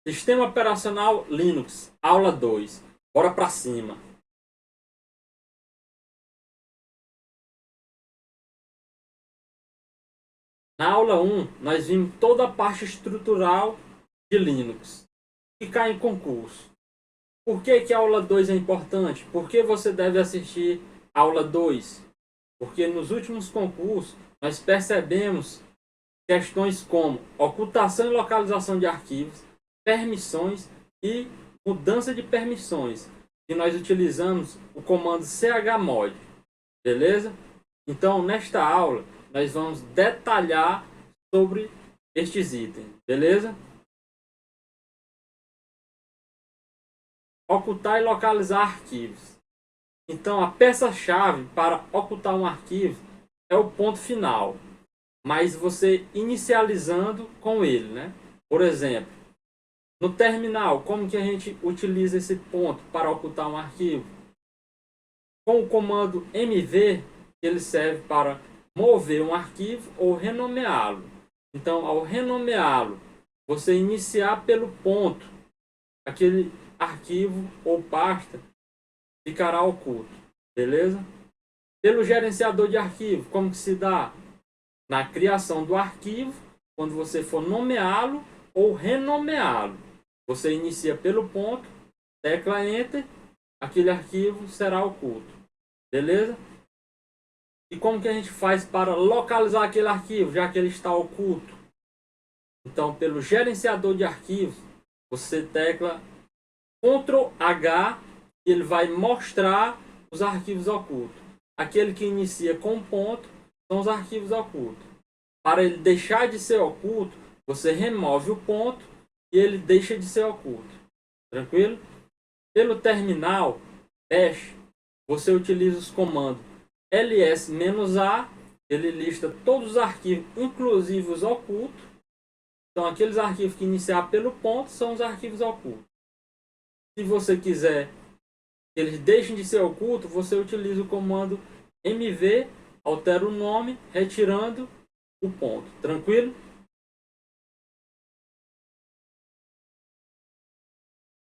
Sistema operacional Linux, aula 2. Bora pra cima. Na aula 1, nós vimos toda a parte estrutural de Linux, que cai em concurso. Por que a aula 2 é importante? Por que você deve assistir a aula 2? Porque nos últimos concursos, nós percebemos questões como ocultação e localização de arquivos, permissões e mudança de permissões. E nós utilizamos o comando chmod, beleza? Então, nesta aula, nós vamos detalhar sobre estes itens, beleza? Ocultar e localizar arquivos. Então, a peça-chave para ocultar um arquivo é o ponto final, mas você inicializando com ele, né? Por exemplo, no terminal, como que a gente utiliza esse ponto para ocultar um arquivo? Com o comando mv, ele serve para mover um arquivo ou renomeá-lo. Então, ao renomeá-lo, você iniciar pelo ponto, aquele arquivo ou pasta ficará oculto, beleza? Pelo gerenciador de arquivo, como que se dá? Na criação do arquivo, quando você for nomeá-lo ou renomeá-lo, você inicia pelo ponto, tecla Enter, aquele arquivo será oculto, beleza? E como que a gente faz para localizar aquele arquivo, já que ele está oculto? Então, pelo gerenciador de arquivos, você tecla Ctrl H e ele vai mostrar os arquivos ocultos. Aquele que inicia com ponto são os arquivos ocultos. Para ele deixar de ser oculto, você remove o ponto e ele deixa de ser oculto. Tranquilo? Pelo terminal Bash, você utiliza os comandos ls-a, ele lista todos os arquivos, inclusive os ocultos. Então, aqueles arquivos que iniciar pelo ponto são os arquivos ocultos. Se você quiser que eles deixem de ser ocultos, você utiliza o comando mv, altera o nome, retirando o ponto. Tranquilo?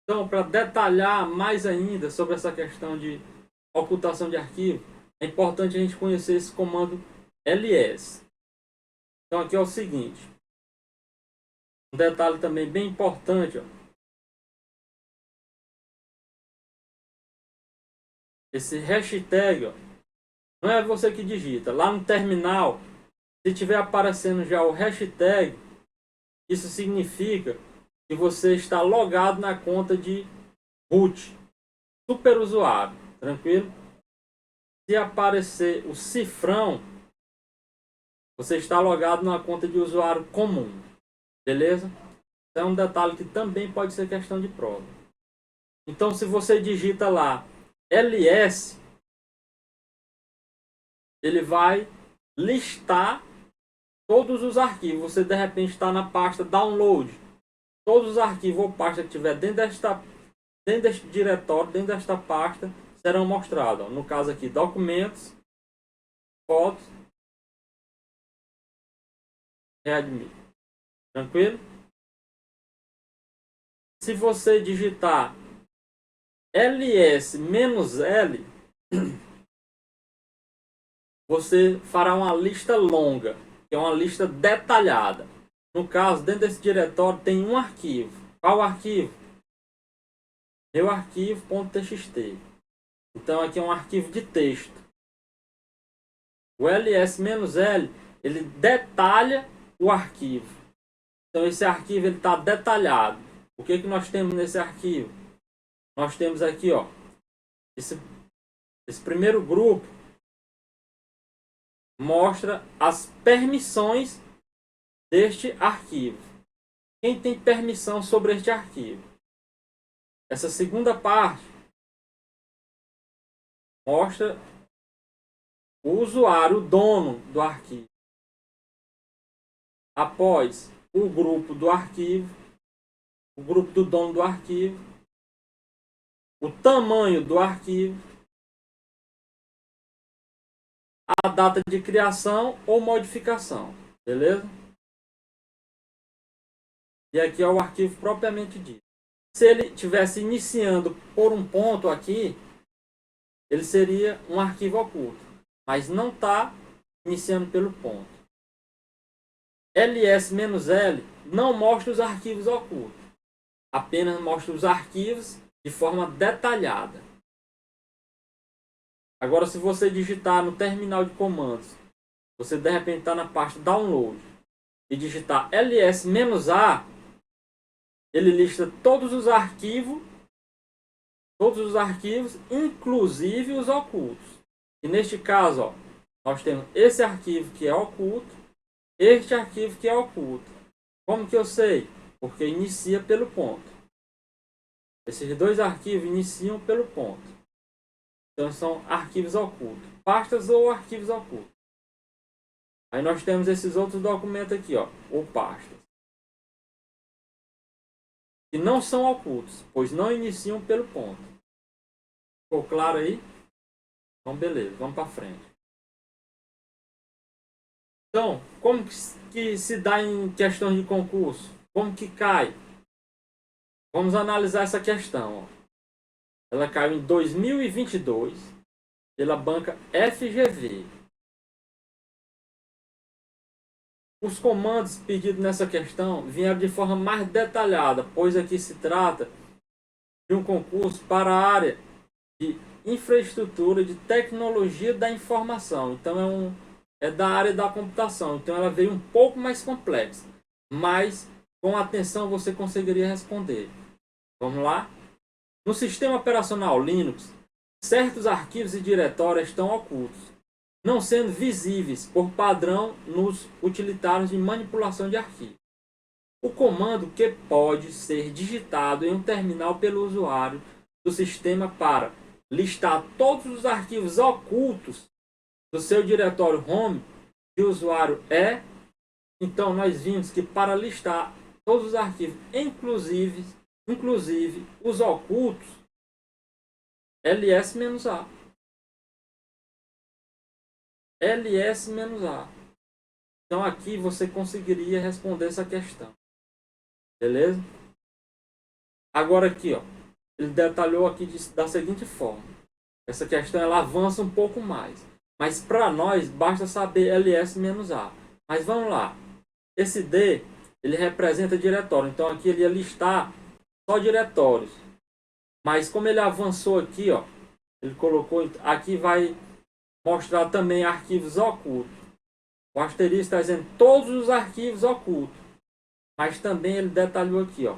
Então, para detalhar mais ainda sobre essa questão de ocultação de arquivo, é importante a gente conhecer esse comando ls. Então, aqui é o seguinte. Um detalhe também bem importante, ó. Esse hashtag, ó, não é você que digita. Lá no terminal, se tiver aparecendo já o hashtag, isso significa que você está logado na conta de root, superusuário, tranquilo? Se aparecer o cifrão, você está logado na conta de usuário comum, beleza? É um detalhe que também pode ser questão de prova. Então, se você digita lá ls, ele vai listar todos os arquivos. Você de repente está na pasta download. Todos os arquivos ou pasta que tiver dentro deste diretório, dentro desta pasta, serão mostrados. No caso aqui, documentos, fotos, readme. Tranquilo? Se você digitar ls-l, você fará uma lista longa, que é uma lista detalhada. No caso, dentro desse diretório tem um arquivo. Qual arquivo? Meu arquivo.txt. Então aqui é um arquivo de texto. O ls-l, ele detalha o arquivo. Então esse arquivo está detalhado. O que nós temos nesse arquivo? Nós temos aqui, ó, esse primeiro grupo mostra as permissões deste arquivo. Quem tem permissão sobre este arquivo? Essa segunda parte mostra o usuário, o dono do arquivo. Após o grupo do arquivo, o grupo do dono do arquivo, o tamanho do arquivo, a data de criação ou modificação, beleza? E aqui é o arquivo propriamente dito. Se ele estivesse iniciando por um ponto aqui, ele seria um arquivo oculto. Mas não está iniciando pelo ponto. ls-l não mostra os arquivos ocultos. Apenas mostra os arquivos de forma detalhada. Agora, se você digitar no terminal de comandos, você de repente está na parte download e digitar ls-a, ele lista todos os arquivos, inclusive os ocultos. E neste caso, ó, nós temos esse arquivo que é oculto, este arquivo que é oculto. Como que eu sei? Porque inicia pelo ponto. Esses dois arquivos iniciam pelo ponto. Então são arquivos ocultos, pastas ou arquivos ocultos. Aí nós temos esses outros documentos aqui, ó, ou pastas, que não são ocultos, pois não iniciam pelo ponto. Ficou claro aí? Então beleza, vamos para frente. Então, como que se dá em questão de concurso? Como que cai? Vamos analisar essa questão. Ó. Ela caiu em 2022 pela banca FGV. Os comandos pedidos nessa questão vieram de forma mais detalhada, pois aqui se trata de um concurso para a área de infraestrutura de tecnologia da informação. Então é da área da computação. Então ela veio um pouco mais complexa, mas com atenção você conseguiria responder. Vamos lá? No sistema operacional Linux, certos arquivos e diretórios estão ocultos, não sendo visíveis por padrão nos utilitários de manipulação de arquivos. O comando que pode ser digitado em um terminal pelo usuário do sistema para listar todos os arquivos ocultos do seu diretório home de usuário é. Então nós vimos que para listar todos os arquivos, inclusive os ocultos, ls-a. ls-a. Então aqui você conseguiria responder essa questão. Beleza? Agora aqui, ó, ele detalhou aqui da seguinte forma. Essa questão ela avança um pouco mais. Mas para nós basta saber ls-a. Mas vamos lá. Esse D, ele representa diretório. Então aqui ele ia listar só diretórios. Mas como ele avançou aqui, ó, ele colocou aqui vai mostrar também arquivos ocultos. O asterisco está dizendo todos os arquivos ocultos. Mas também ele detalhou aqui, ó,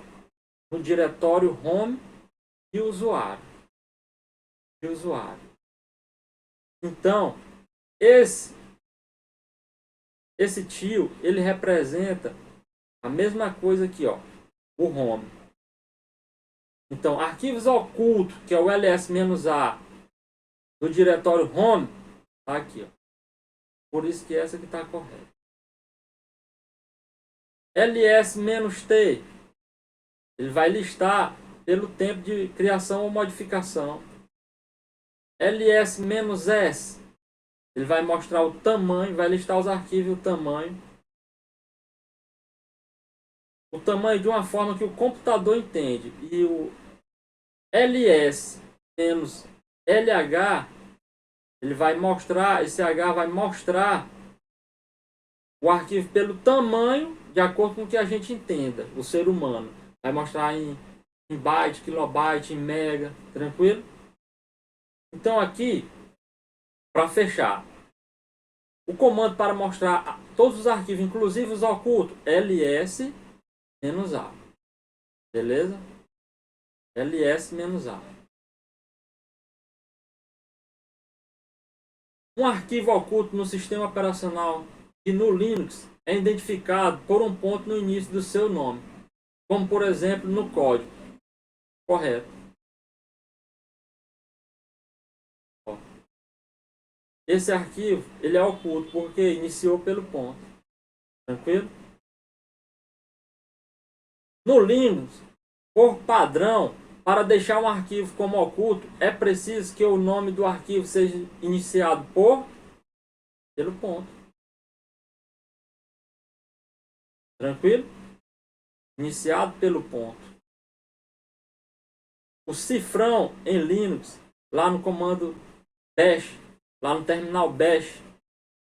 no diretório home de usuário. Então, esse tio, ele representa a mesma coisa aqui, ó, o home. Então, arquivos ocultos, que é o ls-a do diretório home, tá aqui, ó. Por isso que essa aqui está correta. ls-t, ele vai listar pelo tempo de criação ou modificação. ls-s, ele vai mostrar o tamanho, vai listar os arquivos e o tamanho. O tamanho de uma forma que o computador entende. E o ls-lh, ele vai mostrar, esse H vai mostrar o arquivo pelo tamanho, de acordo com o que a gente entenda, o ser humano. Vai mostrar em byte, kilobyte, em mega, tranquilo? Então aqui, para fechar, o comando para mostrar todos os arquivos, inclusive os ocultos, ls-a. Beleza? ls-a. Um arquivo oculto no sistema operacional e no Linux é identificado por um ponto no início do seu nome, como por exemplo no código. Correto. Esse arquivo ele é oculto porque iniciou pelo ponto. Tranquilo? No Linux, por padrão, para deixar um arquivo como oculto, é preciso que o nome do arquivo seja iniciado pelo ponto. Tranquilo? iniciado pelo ponto. O cifrão em Linux, lá no comando bash, lá no terminal bash,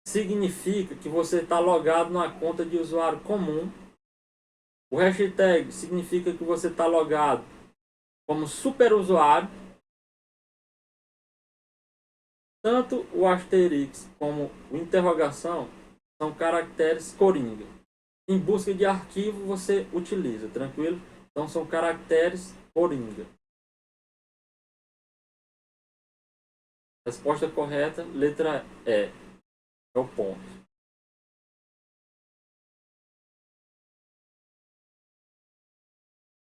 significa que você está logado numa conta de usuário comum. O hashtag significa que você está logado como superusuário. Tanto o asterisco como o interrogação são caracteres coringa. Em busca de arquivo você utiliza, tranquilo? Então são caracteres coringa. Resposta correta, letra E. É o ponto.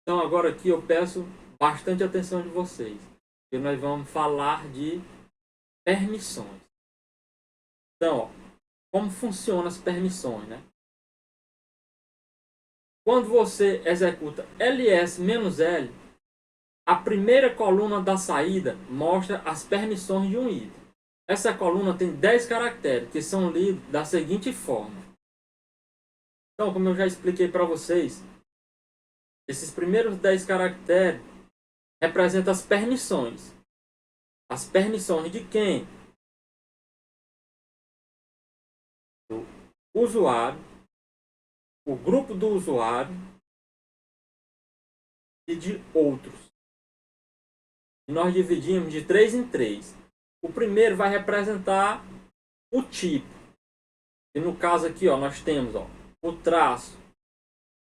Então agora aqui eu peço bastante atenção de vocês, porque nós vamos falar de permissões. Então, ó, como funcionam as permissões, né? Quando você executa ls-l, a primeira coluna da saída mostra as permissões de um item. Essa coluna tem 10 caracteres, que são lidos da seguinte forma. Então, como eu já expliquei para vocês, esses primeiros 10 caracteres representam as permissões. As permissões de quem? Do usuário, o grupo do usuário e de outros. Nós dividimos de 3 em 3. O primeiro vai representar o tipo. E no caso aqui, ó, nós temos, ó, o traço.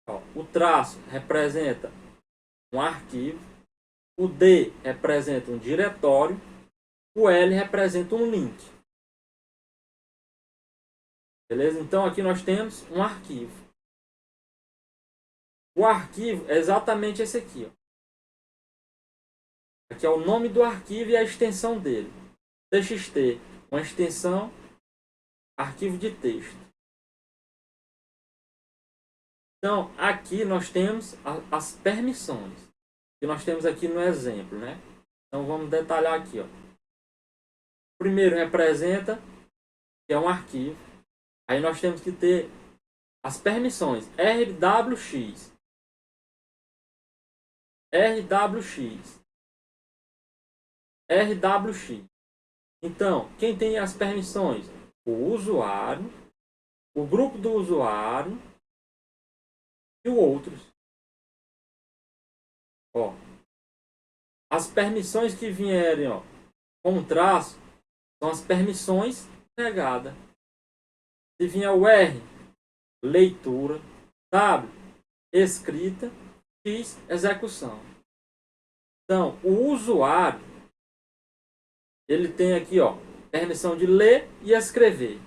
Ó, o traço representa um arquivo. O D representa um diretório. O L representa um link. Beleza? Então aqui nós temos um arquivo. O arquivo é exatamente esse aqui, ó. Aqui é o nome do arquivo e a extensão dele. TXT, uma extensão, arquivo de texto. Então, aqui nós temos as permissões, que nós temos aqui no exemplo, né? Então, vamos detalhar aqui, ó. O primeiro representa, que é um arquivo. Aí nós temos que ter as permissões RWX, RWX, RWX. Então, quem tem as permissões? O usuário, o grupo do usuário e o outros. Ó, as permissões que vierem, ó, com um traço são as permissões negadas. Se vier o R, leitura, W, escrita, X, execução. Então, o usuário, ele tem aqui, ó, permissão de ler e escrever,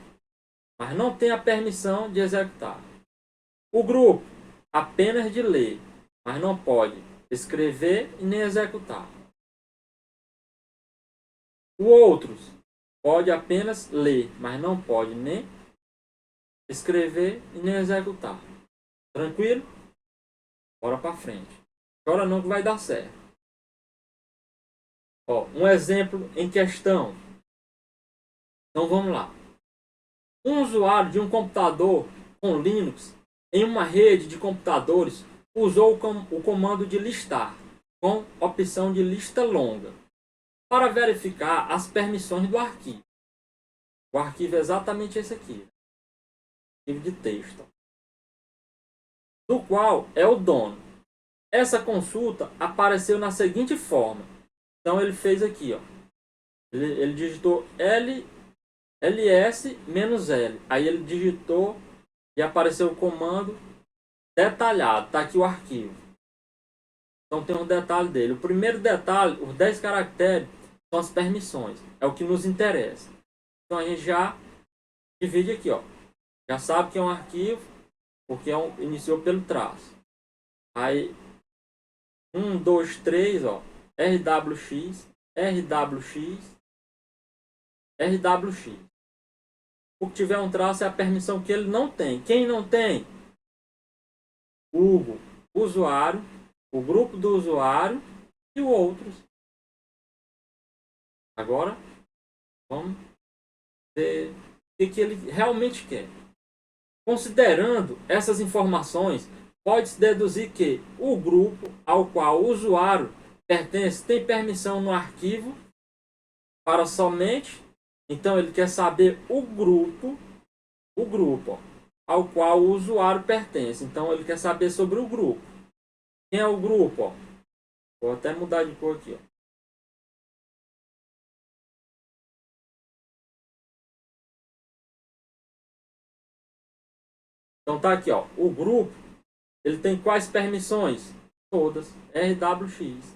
mas não tem a permissão de executar. O grupo, apenas de ler, mas não pode escrever e nem executar. O outros pode apenas ler, mas não pode nem escrever e nem executar. Tranquilo? Bora para frente. Chora não que vai dar certo. Ó, um exemplo em questão. Então vamos lá. Um usuário de um computador com Linux em uma rede de computadores usou o comando de listar com opção de lista longa para verificar as permissões do arquivo. O arquivo é exatamente esse aqui. Arquivo de texto. Do qual é o dono. Essa consulta apareceu na seguinte forma. Então ele fez aqui, ó. Ele digitou ls-l. Aí ele digitou e apareceu o comando detalhado. Está aqui o arquivo. Então tem um detalhe dele. O primeiro detalhe, os 10 caracteres, são as permissões. É o que nos interessa. Então a gente já divide aqui, ó. Já sabe que é um arquivo, porque iniciou pelo traço. Aí 1, 2, 3, ó. RWX, RWX, RWX. O que tiver um traço é a permissão que ele não tem. Quem não tem? O usuário, o grupo do usuário e o outros. Agora, vamos ver o que ele realmente quer. Considerando essas informações, pode-se deduzir que o grupo ao qual o usuário pertence tem permissão no arquivo para somente. Então ele quer saber o grupo ó, ao qual o usuário pertence. Então ele quer saber sobre o grupo. Quem é o grupo? Ó? Vou até mudar de cor aqui. Ó. Então tá aqui, ó. O grupo, ele tem quais permissões? Todas. RWX.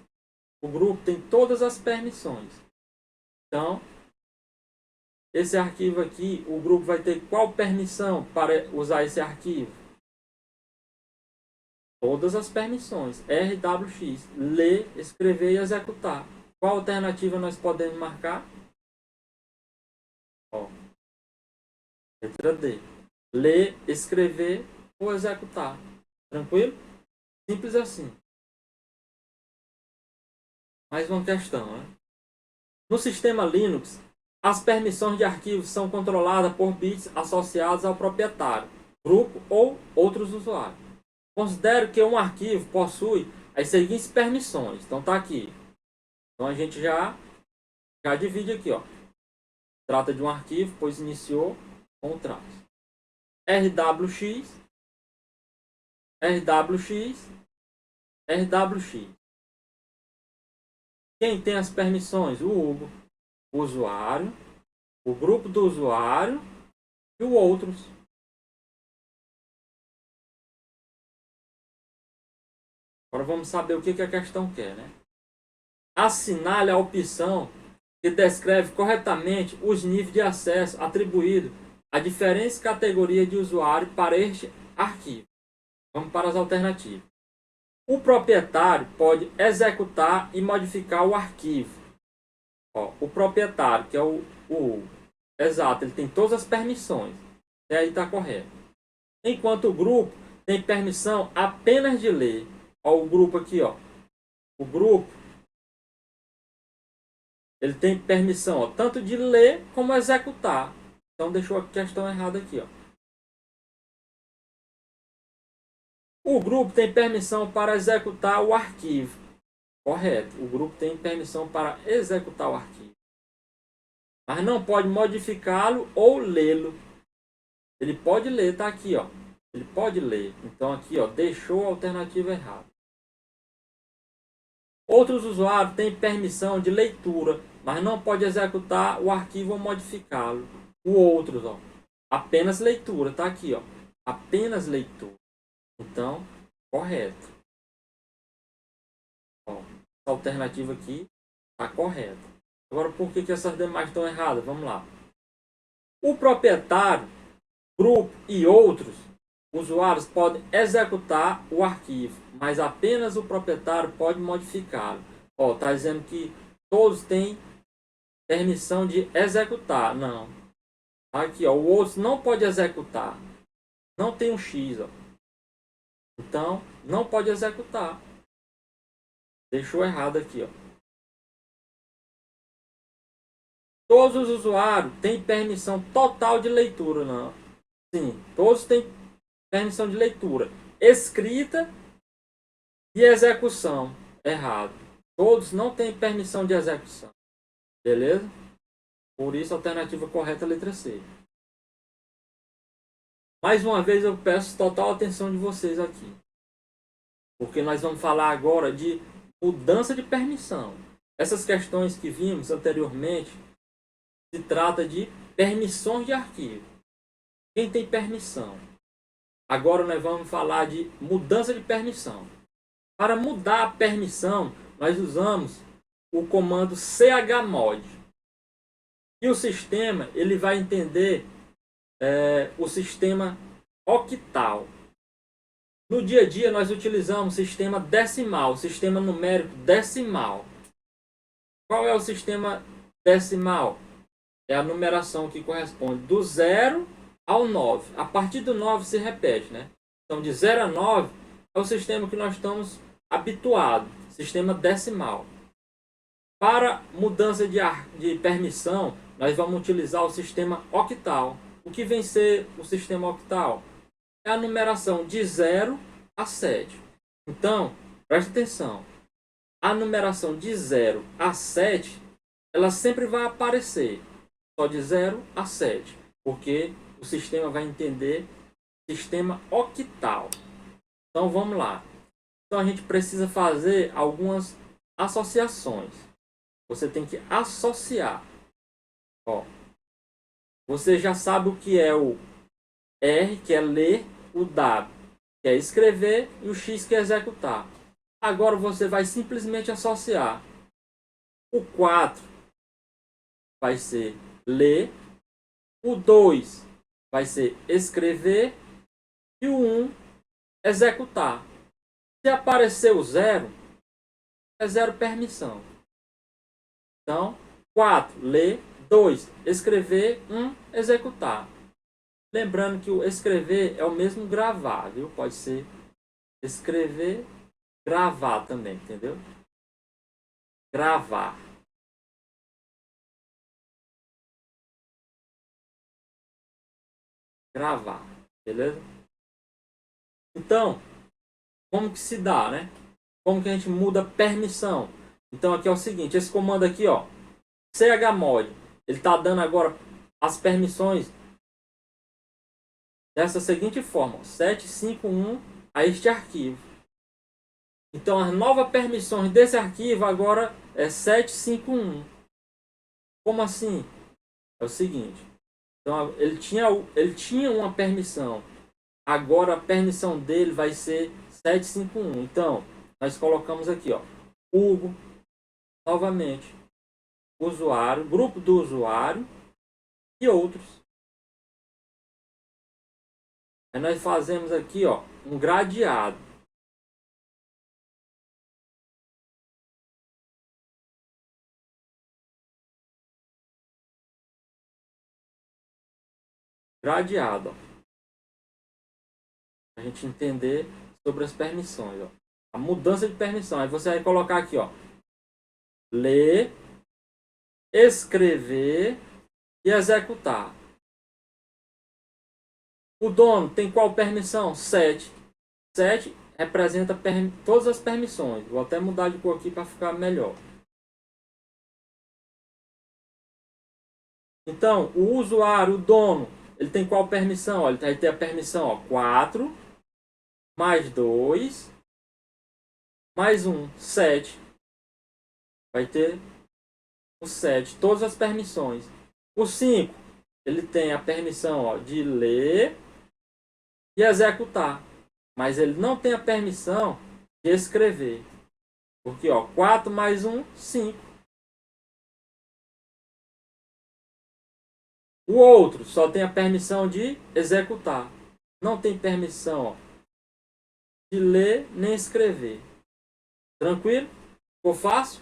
O grupo tem todas as permissões. Então, esse arquivo aqui, o grupo vai ter qual permissão para usar esse arquivo? Todas as permissões. RWX. Ler, escrever e executar. Qual alternativa nós podemos marcar? Ó, letra D. Ler, escrever ou executar. Tranquilo? Simples assim. Mais uma questão, né? No sistema Linux, as permissões de arquivos são controladas por bits associados ao proprietário, grupo ou outros usuários. Considero que um arquivo possui as seguintes permissões. Então tá aqui. Então a gente já divide aqui, ó. Trata de um arquivo, pois iniciou com o traço. RWX, RWX. Quem tem as permissões? O Hugo, o usuário, o grupo do usuário e o outros. Agora vamos saber o que a questão quer, né? Assinale a opção que descreve corretamente os níveis de acesso atribuídos a diferentes categorias de usuário para este arquivo. Vamos para as alternativas. O proprietário pode executar e modificar o arquivo. Ó, o proprietário, que é o exato, ele tem todas as permissões. E aí está correto. Enquanto o grupo tem permissão apenas de ler. Ó, o grupo aqui, ó. O grupo, ele tem permissão, ó, tanto de ler como executar. Então deixou a questão errada aqui, ó. O grupo tem permissão para executar o arquivo. Correto. O grupo tem permissão para executar o arquivo. Mas não pode modificá-lo ou lê-lo. Ele pode ler, tá aqui, ó. Ele pode ler. Então aqui, ó, deixou a alternativa errada. Outros usuários têm permissão de leitura, mas não pode executar o arquivo ou modificá-lo. O outros, ó, apenas leitura, tá aqui, ó. Apenas leitura. Então, correto. Ó, essa alternativa aqui está correta. Agora, por que essas demais estão erradas? Vamos lá. O proprietário, grupo e outros usuários podem executar o arquivo, mas apenas o proprietário pode modificá-lo. Ó, tá dizendo que todos têm permissão de executar. Não. Aqui, ó, o outro não pode executar. Não tem um X, ó. Então, não pode executar. Deixou errado aqui, ó. Todos os usuários têm permissão total de leitura, não. Sim, todos têm permissão de leitura, escrita e execução. Errado. Todos não têm permissão de execução. Beleza? Por isso, a alternativa correta é a letra C. Mais uma vez, eu peço total atenção de vocês aqui. Porque nós vamos falar agora de mudança de permissão. Essas questões que vimos anteriormente se trata de permissões de arquivo. Quem tem permissão? Agora nós vamos falar de mudança de permissão. Para mudar a permissão, nós usamos o comando chmod. E o sistema ele vai entender o sistema octal. No dia a dia nós utilizamos o sistema decimal, sistema numérico decimal. Qual é o sistema decimal? É a numeração que corresponde do 0 ao 9. A partir do 9 se repete, né? Então de 0 a 9 é o sistema que nós estamos habituados, sistema decimal. Para mudança de permissão, nós vamos utilizar o sistema octal. O que vem ser o sistema octal? É a numeração de 0 a 7. Então, preste atenção. A numeração de 0 a 7, ela sempre vai aparecer só de 0 a 7, porque o sistema vai entender sistema octal. Então vamos lá. Então a gente precisa fazer algumas associações. Você tem que associar. Ó, você já sabe o que é o R, que é ler, o W, que é escrever, e o X, que é executar. Agora você vai simplesmente associar. O 4 vai ser ler, o 2 vai ser escrever e o 1 executar. Se aparecer o 0, é 0 permissão. Então, 4 ler, 2 escrever, 1 executar. Lembrando que o escrever é o mesmo gravar, viu? Pode ser escrever, gravar também, entendeu? Gravar. Gravar, beleza? Então, como que se dá, né? Como que a gente muda permissão? Então aqui é o seguinte, esse comando aqui, ó, chmod, ele está dando agora as permissões dessa seguinte forma, 751 a este arquivo. Então as novas permissões desse arquivo agora é 751. Como assim? É o seguinte, então ele tinha uma permissão, agora a permissão dele vai ser 751. Então nós colocamos aqui, ó, Hugo, novamente, usuário, grupo do usuário e outros. Aí nós fazemos aqui, ó, um gradeado. Gradeado, ó, pra gente entender sobre as permissões, ó. A mudança de permissão. Aí você vai colocar aqui, ó, ler, escrever e executar. O dono tem qual permissão? 7. 7 representa todas as permissões. Vou até mudar de cor aqui para ficar melhor. Então, o usuário, o dono, ele tem qual permissão? Ele vai ter a permissão, ó, 4 mais 2 mais 1, 7. Vai ter o 7, todas as permissões. O 5, ele tem a permissão, ó, de ler e executar. Mas ele não tem a permissão de escrever. Porque, ó, 4 mais 1, 5. O outro só tem a permissão de executar. Não tem permissão, ó, de ler nem escrever. Tranquilo? Ficou fácil?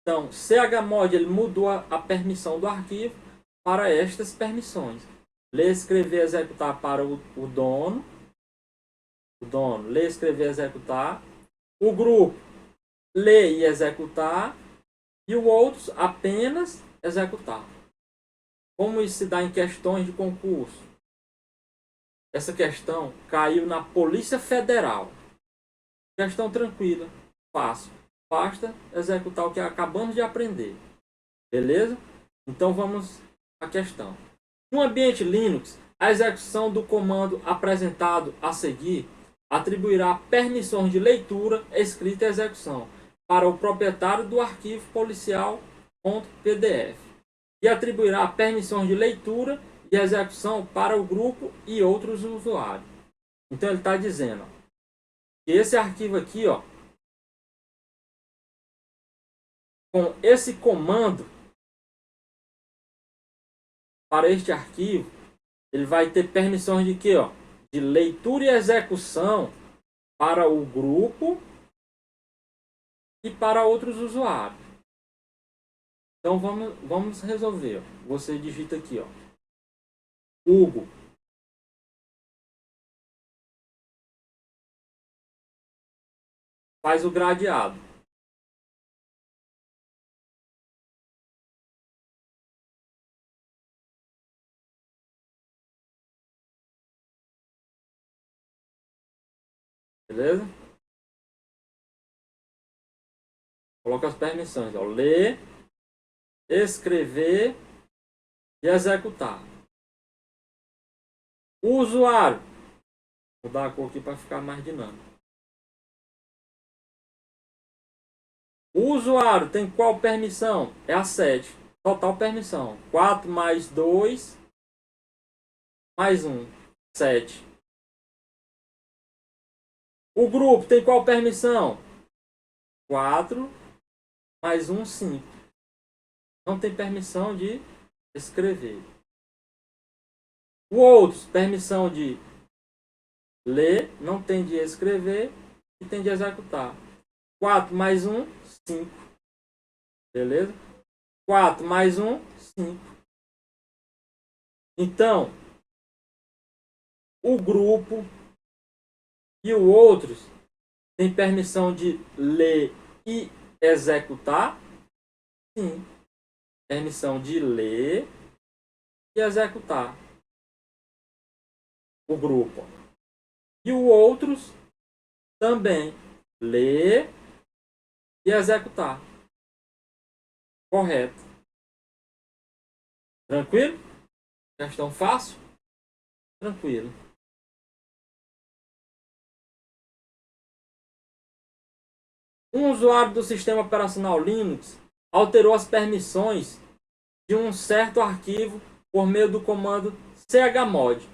Então, chmod ele mudou a permissão do arquivo para estas permissões. Ler, escrever, executar para o dono. O dono, ler, escrever, executar. O grupo, ler e executar. E o outro, apenas executar. Como isso se dá em questões de concurso? Essa questão caiu na Polícia Federal. Questão tranquila, fácil. Basta executar o que acabamos de aprender. Beleza? Então vamos à questão. No ambiente Linux, a execução do comando apresentado a seguir atribuirá permissões de leitura, escrita e execução para o proprietário do arquivo policial.pdf e atribuirá permissões de leitura e execução para o grupo e outros usuários. Então ele está dizendo, ó, que esse arquivo aqui, ó, com esse comando para este arquivo, ele vai ter permissões de quê? Ó? De leitura e execução para o grupo e para outros usuários. Então vamos resolver. Ó. Você digita aqui, ó, Hugo. Faz o gradeado. Beleza? Coloca as permissões, ó. Ler, escrever e executar. O usuário. Vou dar a cor aqui para ficar mais dinâmico. O usuário tem qual permissão? É a 7. Total permissão. 4 mais 2 mais 1. 7. O grupo tem qual permissão? 4 mais 1, 5. Não tem permissão de escrever. O outro, permissão de ler, não tem de escrever e tem de executar. 4 mais 1, 5. Beleza? 4 mais 1, 5. Então, o grupo e o outros tem permissão de ler e executar? Sim. Permissão de ler e executar. O grupo. E o outros também ler e executar. Correto. Tranquilo? Questão fácil? Tranquilo. Um usuário do sistema operacional Linux alterou as permissões de um certo arquivo por meio do comando chmod,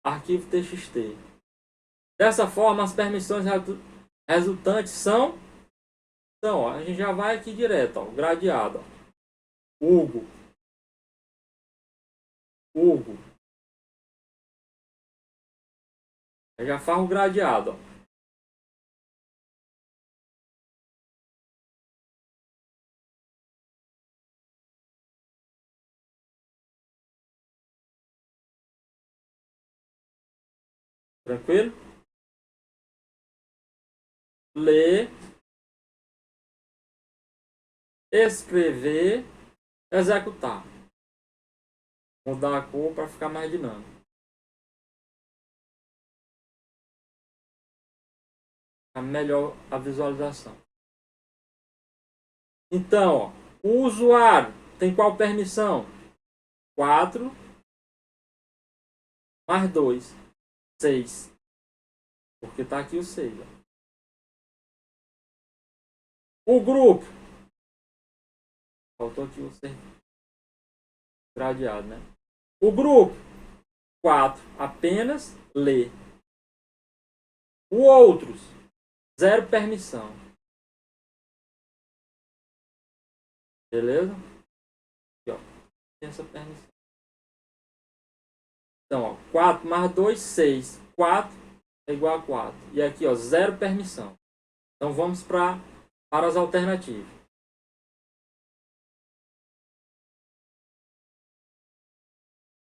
arquivo txt. Dessa forma, as permissões resultantes são... Então, ó, a gente já vai aqui direto, ó, gradeado. Ó. Hugo. Eu já faz o gradeado. Ó. Tranquilo? Ler, escrever, executar. Vou mudar a cor para ficar mais dinâmico. Fica melhor a visualização. Então, ó, o usuário tem qual permissão? 4 mais 2, 6. Porque está aqui o 6. Ó. O grupo. Faltou aqui o 6. Gradeado, né? O grupo. 4. Apenas ler. O outros. 0 permissão. Beleza? Aqui, ó. Tem essa permissão. Então, ó, 4 mais 2, 6. 4 é igual a 4. E aqui, ó, 0 permissão. Então, vamos para as alternativas.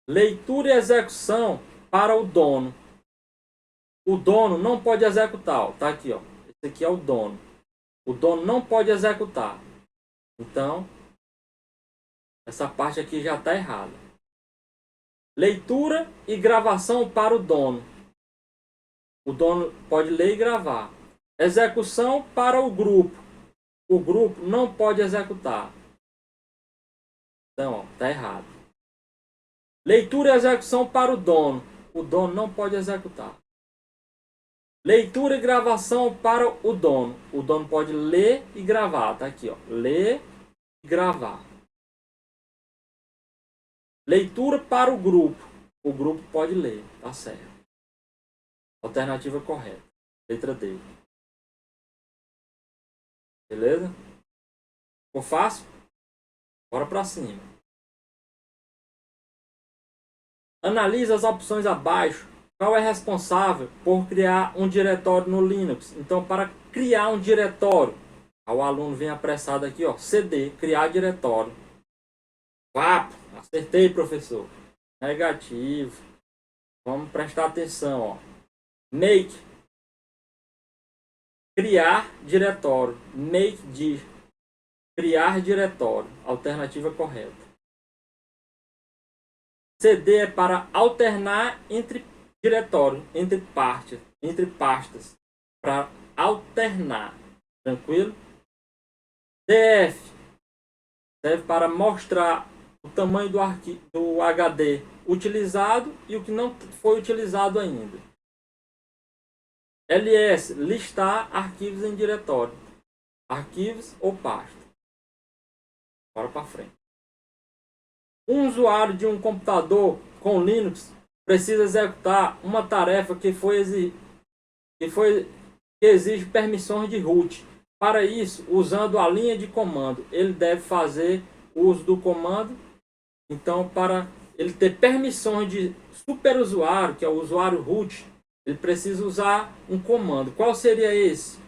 Leitura e execução para o dono. O dono não pode executar. Ó. Tá aqui, ó. Esse aqui é o dono. O dono não pode executar. Então, essa parte aqui já está errada. Leitura e gravação para o dono. O dono pode ler e gravar. Execução para o grupo. O grupo não pode executar. Então, está errado. Leitura e execução para o dono. O dono não pode executar. Leitura e gravação para o dono. O dono pode ler e gravar. Tá aqui, ó. Ler e gravar. Leitura para o grupo. O grupo pode ler. Tá certo. Alternativa correta. Letra D. Beleza? Ficou fácil? Bora para cima. Analise as opções abaixo. Qual é responsável por criar um diretório no Linux? Então, para criar um diretório, o aluno vem apressado aqui, ó, CD, criar diretório. Papo, acertei, professor. Negativo. Vamos prestar atenção, ó. Make, criar diretório. Make dir, criar diretório. Alternativa correta. CD é para alternar entre diretório, entre pastas. para alternar, tranquilo? DF serve para mostrar o tamanho do arquivo do HD utilizado e o que não foi utilizado ainda. LS, listar arquivos em diretório, arquivos ou pasta. Bora para frente. Um usuário de um computador com Linux precisa executar uma tarefa que exige permissões de root. Para isso, usando a linha de comando, ele deve fazer uso do comando. Então, para ele ter permissões de superusuário, que é o usuário root, ele precisa usar um comando. Qual seria esse?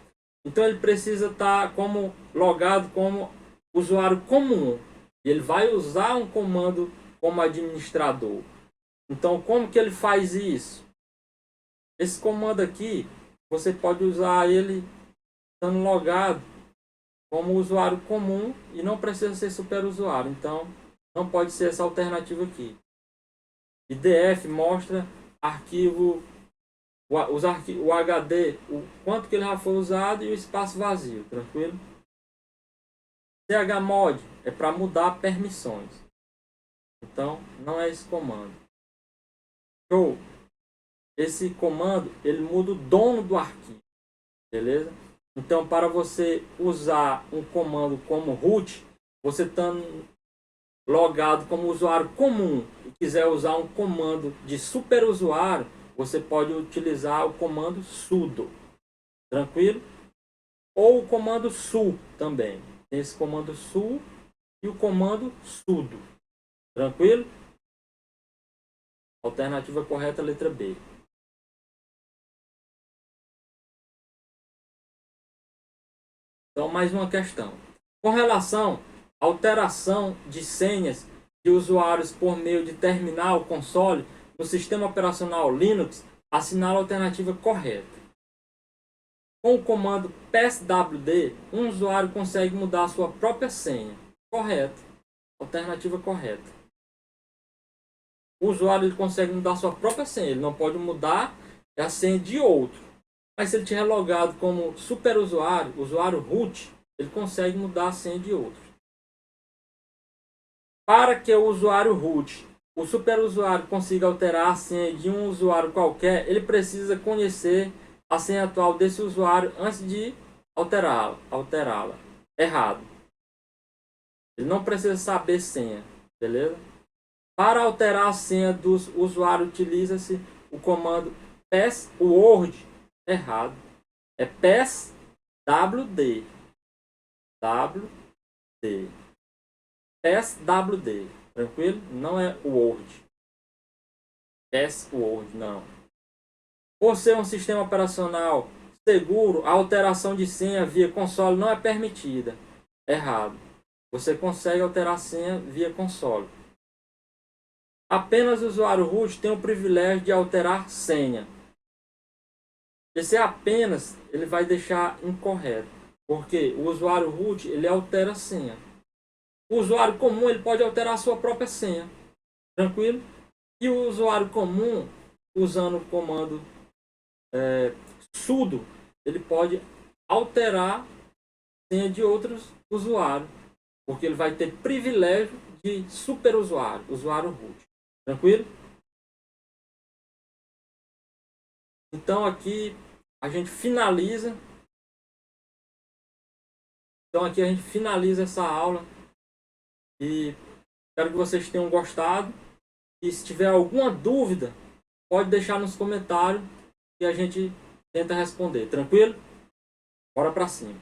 Então, ele precisa estar como logado como usuário comum. Ele vai usar um comando como administrador. Então, como que ele faz isso? Esse comando aqui, você pode usar ele estando logado como usuário comum e não precisa ser superusuário. Então, não pode ser essa alternativa aqui. IDF mostra arquivo, o HD, o quanto que ele já foi usado e o espaço vazio, tranquilo? chmod é para mudar permissões. Então, não é esse comando. Show! Esse comando, ele muda o dono do arquivo. Beleza? Então, para você usar um comando como root, você estando logado como usuário comum e quiser usar um comando de superusuário, você pode utilizar o comando sudo. Tranquilo? Ou o comando su também. Tem esse comando su e o comando sudo. Tranquilo? Alternativa correta, letra B. Então, mais uma questão. Com relação à alteração de senhas de usuários por meio de terminal console no sistema operacional Linux, assinale a alternativa correta. Com o comando passwd, um usuário consegue mudar a sua própria senha. Correto. Alternativa correta. O usuário ele consegue mudar a sua própria senha. Ele não pode mudar a senha de outro. Mas se ele tiver logado como superusuário, usuário root, ele consegue mudar a senha de outro. Para que o usuário root, o superusuário, consiga alterar a senha de um usuário qualquer, ele precisa conhecer a senha atual desse usuário antes de alterá-la. Errado. Ele não precisa saber senha, beleza? Para alterar a senha do usuário, utiliza-se o comando password. Errado. É passwd. Passwd. Tranquilo? Não é word. Password, não. Por ser um sistema operacional seguro, a alteração de senha via console não é permitida. Errado. Você consegue alterar a senha via console. Apenas o usuário root tem o privilégio de alterar senha. Esse apenas ele vai deixar incorreto, porque o usuário root ele altera a senha. O usuário comum ele pode alterar a sua própria senha, tranquilo? E o usuário comum, usando o comando sudo, ele pode alterar a senha de outros usuários, porque ele vai ter privilégio de superusuário, usuário root, tranquilo? Então aqui a gente finaliza. Então aqui a gente finaliza essa aula e espero que vocês tenham gostado. E se tiver alguma dúvida, pode deixar nos comentários que a gente tenta responder. Tranquilo? Bora pra cima.